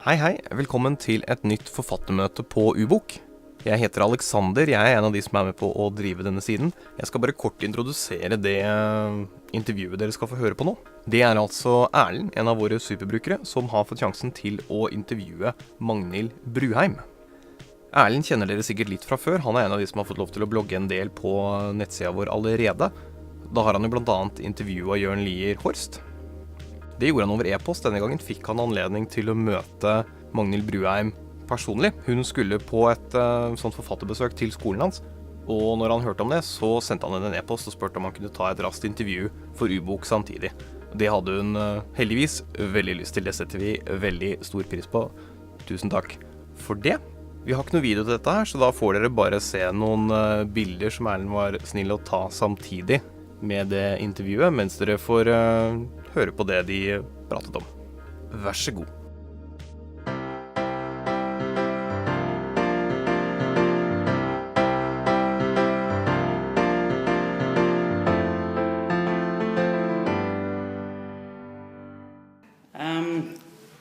Hei, hei. Velkommen til et nytt forfattermøte på U-bok. Jeg heter Alexander, jeg er en av de som er med på å drive denne siden. Jeg skal bare kort introdusere det intervjuet dere skal få høre på nå. Det er altså Erlend, en av våre superbrukere, som har fått sjansen til å intervjue Magnhild Bruheim. Erlend kjenner dere sikkert litt fra før. Han er en av de som har fått lov til å blogge en del på nettsida vår allerede. Da har han jo blant annet intervjuet Jørn Lier Horst. Det gjorde han over e-post. Denne gangen fikk han anledning til å møte Magnhild Bruheim personlig. Hun skulle på et sånt forfatterbesøk til skolen hans, og når han hørte om det, så sendte han henne en e-post og spurte om han kunne ta et raskt intervju for U-bok samtidig. Det hadde hun heldigvis veldig lyst til. Det setter vi veldig stor pris på. Tusen takk for det. Vi har ikke noe video til dette her, så da får dere bare se noen bilder som Erlend var snill å ta samtidig med det intervjuet, mens dere får høre på det de pratet om. Vær så god.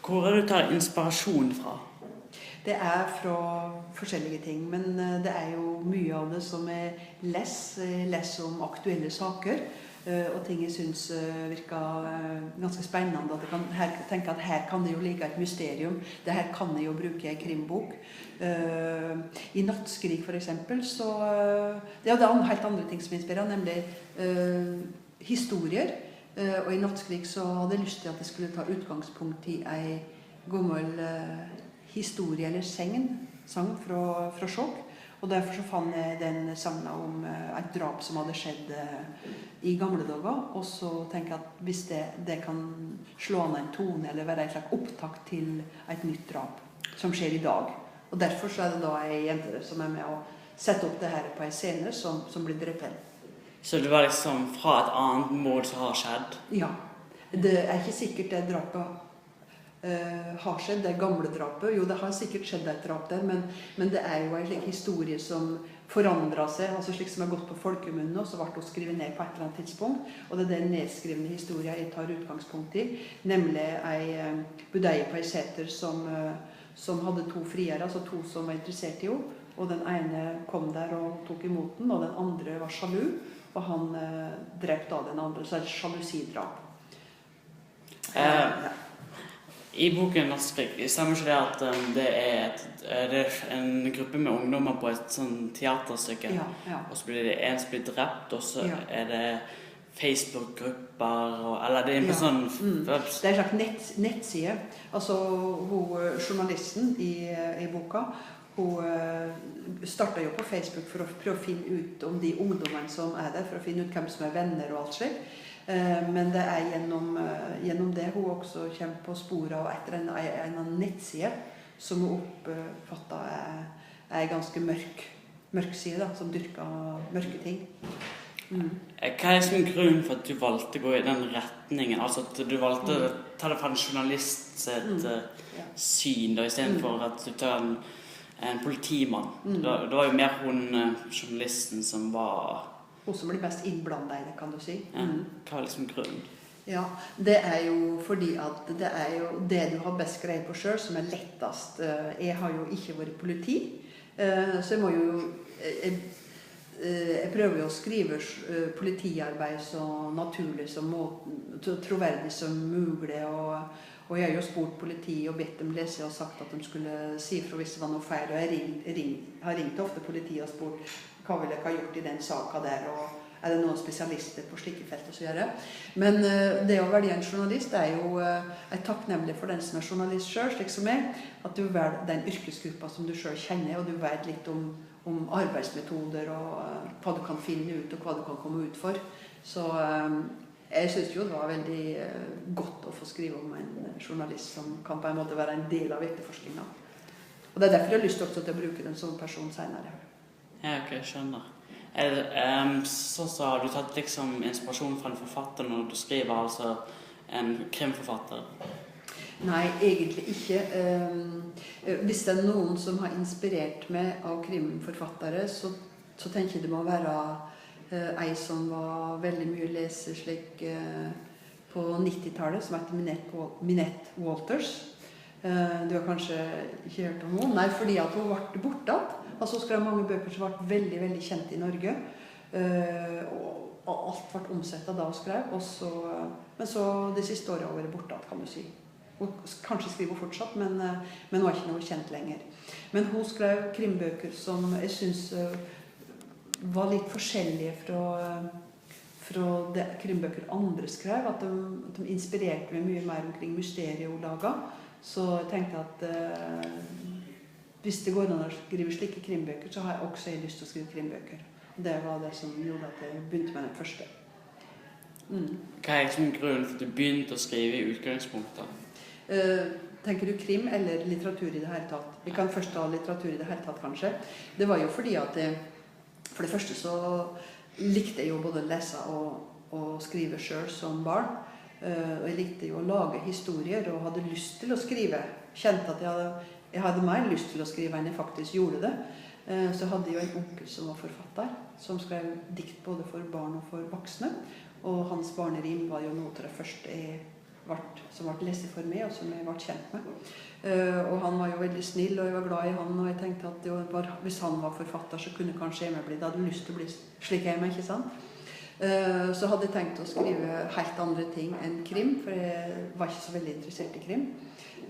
Hvor er det du tar inspirasjon fra? Det er fra forskjellige ting, men det er jo mye av det som leser om aktuelle saker, og ting jeg synes virker ganske spennende. At jeg kan tenke at her kan det jo ligge et mysterium. Det her kan jeg jo bruke i en krimbok. I Nattskrik for eksempel, så det er helt andre ting som inspirerer, nemlig historier. Og i Nattskrik så hadde jeg lyst til at jeg skulle ta utgangspunkt i en gammel historie eller sang fra Skjåk. Og derfor så fant jeg den sangen om et drap som hadde skjedd i gamle dager. Og så tenker jeg at hvis det kan slå an en tone eller være et slags opptakt til et nytt drap som skjer i dag. Og derfor så er det da en jente som er med å sette opp det her på en scene som blir drept. Så det var liksom fra et annet mord som har skjedd? Ja. Det er ikke sikkert det drapet har skjedd, det gamle drapet. Jo, det har sikkert skjedd et drap der, men det er jo en slik historie som forandrer seg, altså slik som har gått på folkemunnen, og så ble det skrevet ned på et eller annet tidspunkt. Og det er den nedskrivende historien jeg tar utgangspunkt i, nemlig en budeie på en seter som hadde to friere, altså to som var interessert i henne. Og den ene kom der og tok imot den, og den andre var sjalu, og han drepte av den andre, så det er et sjalusidrap. I boken Nattskrik, stemmer ikke det at det er en gruppe med ungdommer på et sånn teaterstykke, Ja. og så blir det en som blir drept, og så Ja. er det Facebook-grupper, eller det er på sånn... Det er en slags nettside. Altså, journalisten i boka, hun startet jo på Facebook for å prøve å finne ut om de ungdommene som er der, for å finne ut hvem som er venner og alt slik. Men det er gjennom det hun også kommer på sporet av etter en nettside som hun oppfattet er ganske mørk side, da, som dyrker mørke ting. Hva er grunnen for at du valgte å gå i den retningen? Altså at du valgte å ta det fra en journalist sitt syn, da, i stedet for at du tar en politimann. Det var jo mer hun journalisten som var... Hun som blir mest innblandet i det, kan du si. Ja. Hva er liksom grunnen? Ja, det er jo fordi at det er jo det du har best greie på selv som er lettest. Jeg har jo ikke vært politi, så jeg må jo... Jeg prøver jo å skrive politiarbeid så naturlig som troverdig som mulig, og jeg har jo spurt politiet og bedt dem lese og sagt at de skulle si fra hvis det var noe feil, og jeg har ringt ofte politiet og spurt hva vil jeg ha gjort i den saken der, og er det noen spesialister på slike felt å gjøre. Men det å velge en journalist er jo takknemlig for den som er journalist selv, slik som jeg, at du velger den yrkesgruppa som du selv kjenner, og du vet litt om arbeidsmetoder og hva du kan finne ut og hva du kan komme ut for. Så jeg synes jo det var veldig godt å få skrive om en journalist som kan på en måte være en del av etterforskningen. Og det er derfor jeg har lyst også til å bruke den som person senere. Ja, ok, skjønner. Så har du tatt liksom inspirasjon fra en forfatter når du skriver, altså en krimforfatter? Nei, egentlig ikke. Hvis det er noen som har inspirert meg av krimforfattere, så tenker jeg det må være ei som var veldig mye leser slik på 90-tallet, som heter Minette Walters. Du har kanskje ikke hørt om henne? Nei, fordi at hun ble borte. Altså hun skrev mange bøker som ble veldig, veldig kjent i Norge. Og alt ble omsettet da hun skrev. Men så de siste årene har hun vært borte, kan du si. Hun kanskje skriver hun fortsatt, men hun er ikke noe kjent lenger. Men hun skrev krimbøker som jeg synes var litt forskjellige fra de krimbøker andre skrev. At de inspirerte meg mye mer omkring mysteriet hun laget. Så jeg tenkte at hvis det går an å skrive slike krimbøker, så har jeg også lyst til å skrive krimbøker. Det var det som gjorde at jeg begynte med den første. Hva er grunnen for at du begynte å skrive i utgangspunktet? Tenker du krim eller litteratur i det hele tatt? Vi kan først ta litteratur i det hele tatt, kanskje. Det var jo fordi at for det første så likte jeg jo både å lese og skrive selv som barn. Og jeg likte jo å lage historier og hadde lyst til å skrive. Kjente at jeg hadde mer lyst til å skrive enn jeg faktisk gjorde det. Så hadde jeg jo en onkel som var forfatter, som skrev dikt både for barn og for voksne. Og hans barnerim var jo noe av det første som ble lest for meg, og som jeg ble kjent med. Og han var jo veldig snill, og jeg var glad i han, og jeg tenkte at hvis han var forfatter, så kunne kanskje jeg bli. Da hadde jeg lyst til å bli slik jeg meg, ikke sant? Så hadde jeg tenkt å skrive helt andre ting enn krim, for jeg var ikke så veldig interessert i krim.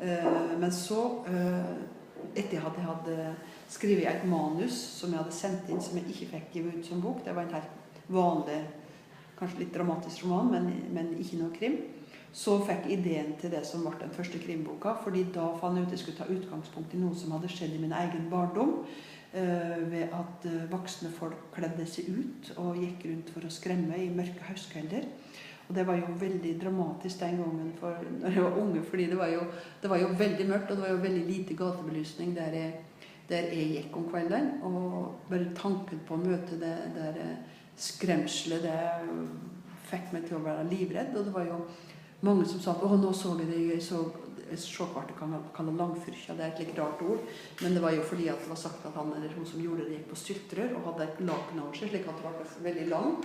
Men så, etter jeg hadde skrevet et manus som jeg hadde sendt inn, som jeg ikke fikk givet ut som bok, det var en helt vanlig, kanskje litt dramatisk roman, men ikke noe krim, så fikk jeg ideen til det som ble den første krimboka, fordi da fant jeg ut at jeg skulle ta utgangspunkt i noe som hadde skjedd i min egen barndom, ved at voksne folk kledde seg ut og gikk rundt for å skremme i mørke høstkvelder. Og det var jo veldig dramatisk den gangen når jeg var unge, fordi det var jo veldig mørkt, og det var jo veldig lite gatebelysning der jeg gikk om kvelden, og bare tanken på å møte det der skremselet, det fikk meg til å være livredd, og det var jo mange som sa at nå så jeg det, jeg så sjåkvarte kaller langfyrkja, det er et litt rart ord, men det var jo fordi at det var sagt at han eller hun som gjorde det gikk på styltrør og hadde et laken over seg, slik at det var veldig lang.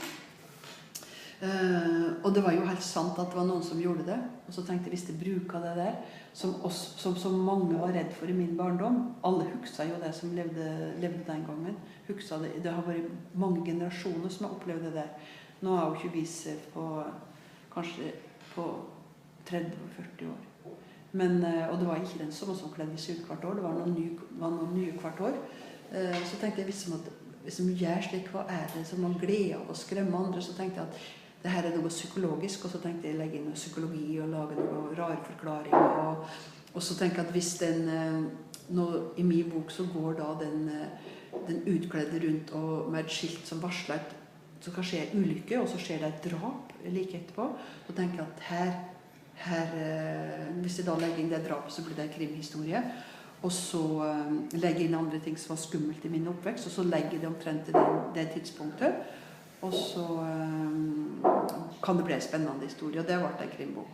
Og det var jo helt sant at det var noen som gjorde det, og så tenkte jeg hvis jeg bruker det der, som mange var redd for i min barndom, alle husker jo det som levde den gangen, det har vært mange generasjoner som har opplevd det der. Nå har jo ikke vi sett kanskje på 30 og 40 år. Og det var ikke den samme som kledde seg ut hvert år, det var noen nye hvert år. Så tenkte jeg, hvis man gjør slik, hva er det som man gleder av å skremme andre, så tenkte jeg at det her er noe psykologisk, og så tenkte jeg å legge inn noe psykologi og lage noen rare forklaringer. Og så tenkte jeg at hvis i min bok så går da den utkledde rundt og med et skilt som varsler at så kan skje en ulykke, og så skjer det et drap like etterpå, så tenker jeg at hvis jeg da legger inn det drapet, så blir det en krimhistorie, og så legger jeg inn andre ting som var skummelt i min oppvekst, og så legger jeg det omtrent til det tidspunktet, og så kan det bli en spennende historie, og det ble en krimbok.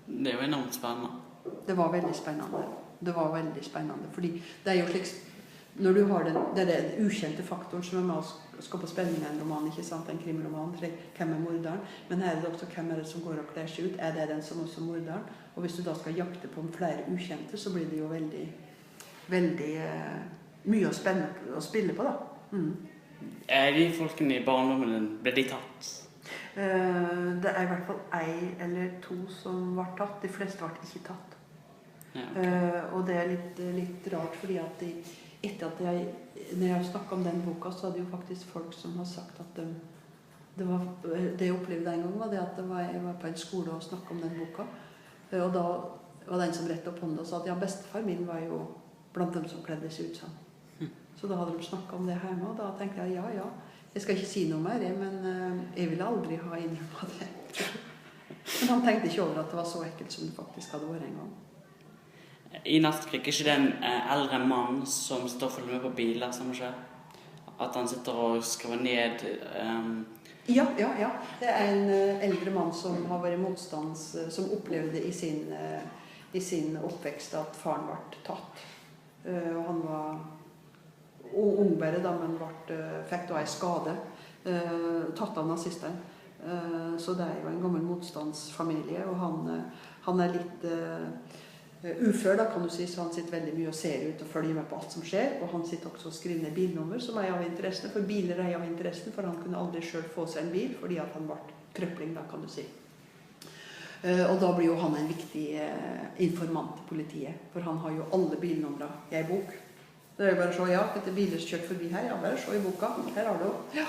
Det er jo enormt spennende. Det var veldig spennende. Fordi det er jo slik, når du har det er den ukjente faktoren som er med å skape spenning i en roman, ikke sant, en krimroman, hvem er morderen, men her er det også hvem er det som går og kler seg ut, er det den som også er morderen, og hvis du da skal jakte på flere ukjente, så blir det jo veldig, veldig mye spennende å spille på da. Er de folkene i barndommen din, ble de tatt? Det er i hvert fall 1 eller 2 som var tatt, de fleste var ikke tatt. Ja, okay. Og det er litt rart, fordi at etter at når jeg snakket om den boka, så hadde jo faktisk folk som har sagt at det jeg opplevde den gang var det at jeg var på en skole og snakket om den boka, og da var den som rett opp hånda og sa at ja, bestefar min var jo blant dem som kledde seg ut sånn. Så da hadde de snakket om det hjemme, og da tenkte jeg ja, jeg skal ikke si noe mer, men jeg ville aldri ha innrømmet det. Men han tenkte ikke over at det var så ekkelt som det faktisk hadde vært en gang. I Nattkrig, ikke det en eldre mann som står og følger med på biler som skjer? At han sitter og skriver ned... Ja. Det er en eldre mann som har vært som opplevde i sin oppvekst at faren ble tatt. Og han var ung bare da, men fikk da en skade, tatt av nazisteren. Så det er jo en gammel motstandsfamilie, og han er litt... ufør, da kan du si, så han sitter veldig mye og ser ut og følger med på alt som skjer. Og han sitter også og skriver ned bilnummer, som av interesse, for biler av interesse, for han kunne aldri selv få seg en bil, fordi at han ble krøpling, da kan du si. Og da blir jo han en viktig informant i politiet, for han har jo alle bilnumre i en bok. Det er jo bare å se, ja, dette biler kjørt forbi her, ja, bare se i boka, her har du. Ja.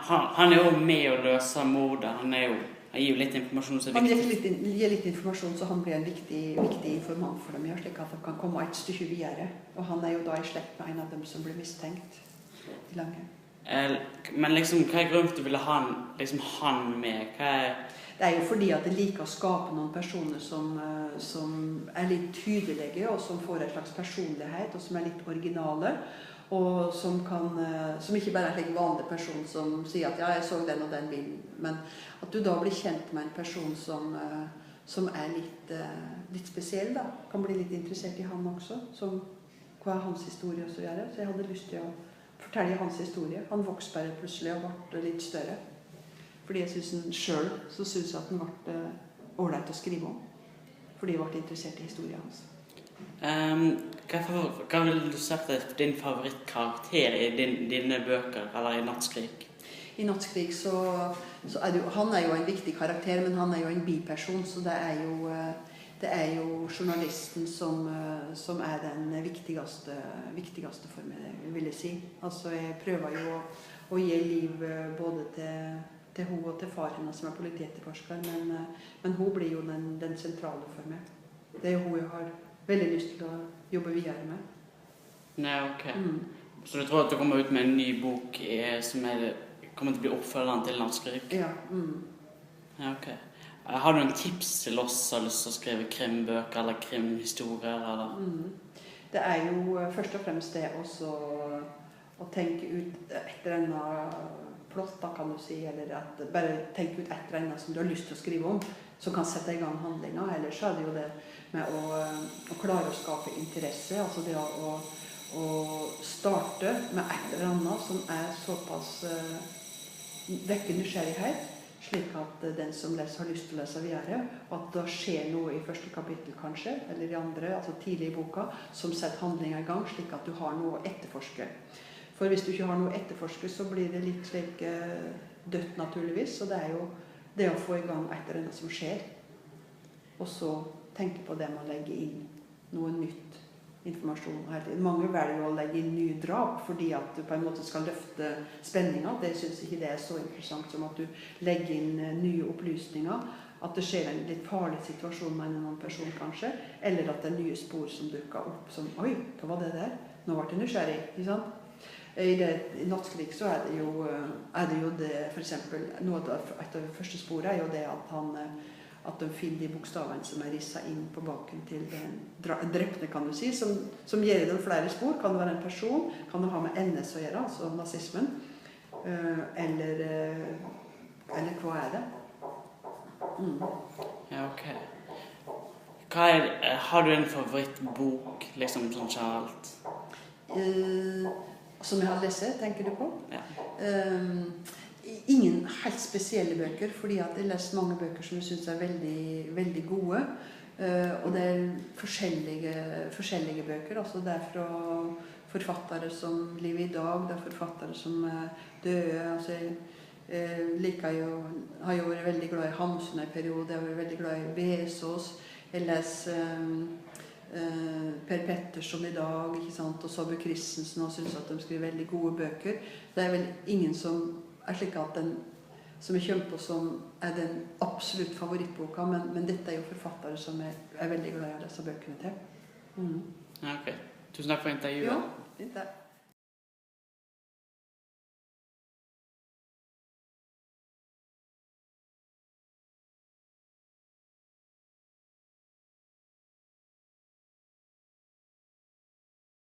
Han er jo med å løse mordet, han gir jo litt informasjon som er viktig. Han gir litt informasjon, så han blir en viktig informant for dem, ja, slik at de kan komme et stykke videre. Og han er jo da i slekt med en av dem som blir mistenkt i Langhaug. Men liksom, hva er grunnen til å ville ha han med? Det er jo fordi at det liker å skape noen personer som er litt tydelige, og som får en slags personlighet, og som er litt originale, og som ikke bare er en vanlig person som sier at ja, jeg så den og den bilen, men at du da blir kjent med en person som er litt spesiell, da. Kan bli litt interessert i han også, hva er hans historie og så videre. Så jeg hadde lyst til å fortelle hans historie. Han vokste bare plutselig og ble litt større. Fordi jeg synes han selv, så synes jeg at han ble ålreit å skrive om. Fordi jeg ble interessert i historien hans. Hva vil du sagt er din favorittkarakter i dine bøker, eller i Nattskrik? I Nattskrik så er det jo, han er jo en viktig karakter, men han er jo en biperson, så det er jo journalisten som er den viktigste for meg, vil jeg si. Altså jeg prøver jo å gi liv både til hun og til far henne som er politietterforsker, men hun blir jo den sentrale for meg. Det er jo hun jeg har veldig lyst til å jobbe videre med. Nei, ok. Så du tror at du kommer ut med en ny bok som kommer til å bli oppfølgeren til Nattskrik? Ja. Ja, ok. Har du en tips til oss som har lyst til å skrive krimbøker eller krimhistorier? Eller? Det er jo først og fremst det også å tenke ut et eller annet plott, da kan du si, eller bare tenke ut et eller annet som du har lyst til å skrive om, som kan sette i gang handlinger. Ellers er det jo det med å klare å skape interesse, altså det å starte med et eller annet som er såpass vekker nysgjerrighet, slik at den som leser har lyst til å lese videre, og at det skjer noe i første kapittel kanskje, eller i andre, altså tidlig i boka, som setter handlinger i gang, slik at du har noe å etterforske. For hvis du ikke har noe å etterforske, så blir det litt slik dødt naturligvis, så det er jo det å få i gang et eller annet som skjer, og så tenke på det man legger inn noe nytt informasjon. Mange velger å legge inn nye drap, fordi at du på en måte skal løfte spenninger. Det synes ikke det er så interessant som at du legger inn nye opplysninger, at det skjer en litt farlig situasjon med en annen person kanskje, eller at det er nye spor som dukker opp som, oi, hva var det der? Nå ble det nysgjerrig, ikke sant? I Nattskrik så er det jo det, for eksempel, et av de første sporene er jo det at de finner de bokstavene som er risset inn på baken til den drepne, kan du si, som gir det flere spor. Kan det være en person, kan det ha med NS å gjøre, altså nazismen, eller hva er det? Ja, ok. Har du en favorittbok, liksom sånn generelt? Som jeg har lest, tenker du på? Ja. Ingen helt spesielle bøker, fordi at jeg har lest mange bøker som jeg synes er veldig, veldig gode. Og det er forskjellige bøker. Altså det er fra forfattere som lever i dag, det er forfattere som er døde. Altså jeg har jo vært veldig glad i Hamsun en periode, jeg har vært veldig glad i Besås. Jeg leser Per Petterson i dag, ikke sant? Og Saabye Christensen, og synes at de skriver veldig gode bøker. Det er vel ingen som er slik at den som jeg kommer på som er den absolutt favorittboka, men dette er jo forfattere som jeg er veldig glad i å lese bøkene til. Ja, ok. Tusen takk for intervjuet. Ja, fint det.